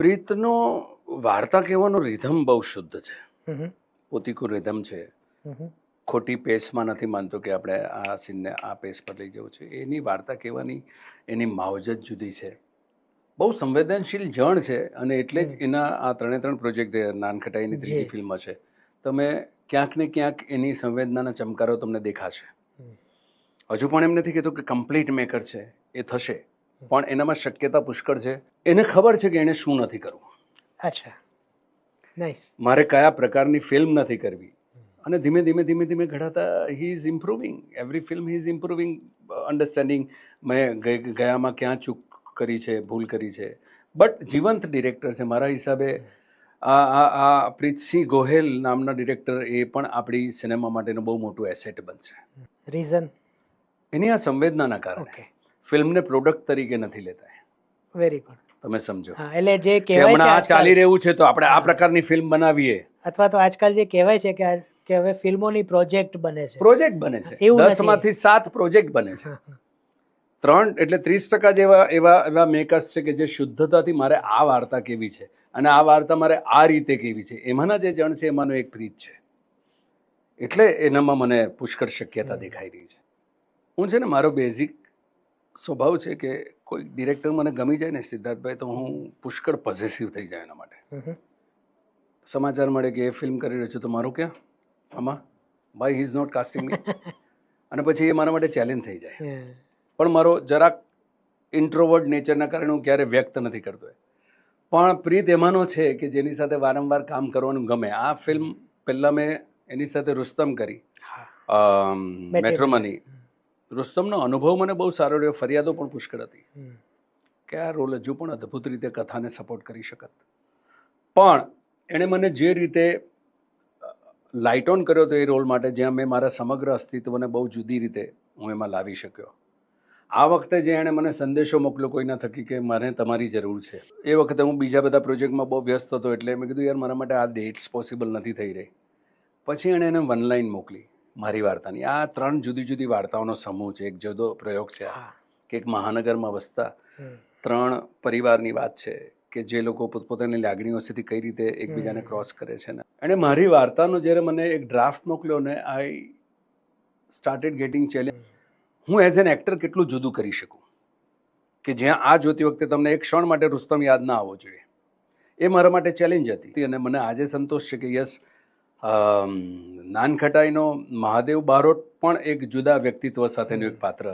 પ્રીતનો વાર્તા કહેવાનો રિધમ બહુ શુદ્ધ છે. હમ પોતીકું રિધમ છે. હમ ખોટી પેસમાં નથી માનતો કે આપણે આ સીનને આ પેસ પર લઈ જવું છે. એની વાર્તા કહેવાની એની માવજત જુદી છે. બહુ સંવેદનશીલ જણ છે અને એટલે જ એના આ ત્રણે પ્રોજેક્ટ નાનખટાઈની ત્રીજી ફિલ્મ છે. તમે ક્યાંક ને ક્યાંક એની સંવેદનાના ચમકારો તમને દેખાશે. હજુ પણ એમ નથી કહેતો કે કમ્પ્લીટ મેકર છે, એ થશે, પણ એનામાં શક્યતા પુષ્કળ છે. એને ખબર છે કે એને શું નથી કરવું, અચ્છા, નાઇસ. મારે કયા પ્રકારની ફિલ્મ નથી કરવી, અને ધીમે ધીમે ઘડાતા he is improving. Every film he is improving, understanding મેં ગયામાં ક્યાં ચૂક કરી છે, ભૂલ કરી છે. બટ જીવંત ડિરેક્ટર છે મારા હિસાબે. આ પ્રીતસિંહ ગોહેલ નામના ડિરેક્ટર, એ પણ આપણી સિનેમા માટેનું બહુ મોટું એસેટ બનશે. રીઝન એની આ સંવેદનાના કારણે. ઓકે, ફિલ્મને પ્રોડક્ટ તરીકે નથી લેતા. Very good. તમે સમજો હા, એટલે જે કે કહેવાય હમણાં આ છે ચાલી આજકાલ, રહ્યું છે તો આપણે આ પ્રકારની ફિલ્મ બનાવીએ. અથવા તો આજકાલ જે કહેવાય છે કે હવે ફિલ્મોની પ્રોજેક્ટ બને છે. પ્રોજેક્ટ બને છે, એવું 10 નથી. માંથી 7 પ્રોજેક્ટ બને છે. 3 એટલે 30% જેવા એવા મેકર્સ છે કે જે શુદ્ધતાથી મારે આ વાર્તા કેવી છે અને આ વાર્તા મારે આ રીતે કેવી છે, એમાંના જે જણ છે એમાંનો એક પ્રીત છે. એટલે એનામાં મને પુષ્કળ શક્યતા દેખાઈ રહી છે. હું છે ને, મારો બેઝિક સ્વભાવ છે કે કોઈ ડિરેક્ટર મને ગમી જાય ને સિદ્ધાર્થભાઈ, તો હું પુષ્કળ પોઝેસિવ થઈ જાય એના માટે. સમાચાર મળે કે એ ફિલ્મ કરી રહ્યો છે તો મારું ક્યાં આમાં, ભાઈ હી ઇઝ નોટ કાસ્ટિંગ મી, અને પછી એ મારા માટે ચેલેન્જ થઈ જાય. પણ મારો જરાક ઇન્ટ્રોવર્ટ નેચરના કારણે હું ક્યારે વ્યક્ત નથી કરતો. પણ પ્રીત એમાંનો છે કે જેની સાથે વારંવાર કામ કરવાનું ગમે. આ ફિલ્મ પહેલાં મેં એની સાથે રુસ્તમ કરી, મેટ્રોમની. રુસ્તમનો અનુભવ મને બહુ સારો રહ્યો. ફરિયાદો પણ પુષ્કળ હતી કે આ રોલ હજુ પણ અદ્ભુત રીતે કથાને સપોર્ટ કરી શકત. પણ એણે મને જે રીતે લાઇટ ઓન કર્યો હતો એ રોલ માટે, જ્યાં મેં મારા સમગ્ર અસ્તિત્વને બહુ જુદી રીતે હું એમાં લાવી શક્યો. આ વખતે જે એણે મને સંદેશો મોકલ્યો કોઈના થકી કે મને તમારી જરૂર છે, એ વખતે હું બીજા બધા પ્રોજેક્ટમાં બહુ વ્યસ્ત હતો, એટલે મેં કીધું યાર મારા માટે આ ડેટ્સ પોસિબલ નથી થઈ રહી. પછી એણે એને વન લાઈન મોકલી મારી વાર્તાની. આ 3 જુદી જુદી વાર્તાઓનો સમૂહ છે. એક જુદો પ્રયોગ છે કે એક મહાનગરમાં વસતા 3 પરિવારની વાત છે કે જે લોકો પોતપોતાની લાગણીઓ સુધી કઈ રીતે એકબીજાને ક્રોસ કરે છે. ને એણે મારી વાર્તાનો જ્યારે મને એક ડ્રાફ્ટ મોકલ્યો ને, આઈ સ્ટાર્ટેડ ગેટિંગ ચેલેન્જ. હું એઝ એન એક્ટર કેટલું જુદું કરી શકું કે જ્યાં આ જોતી વખતે તમને એક ક્ષણ માટે રુસ્તમ યાદ ના આવવો જોઈએ. એ મારા માટે ચેલેન્જ હતી. અને મને આજે સંતોષ છે કે યસ, નાનખટાઈનો મહાદેવ બારોટ પણ એક જુદા વ્યક્તિત્વ સાથેનું એક પાત્ર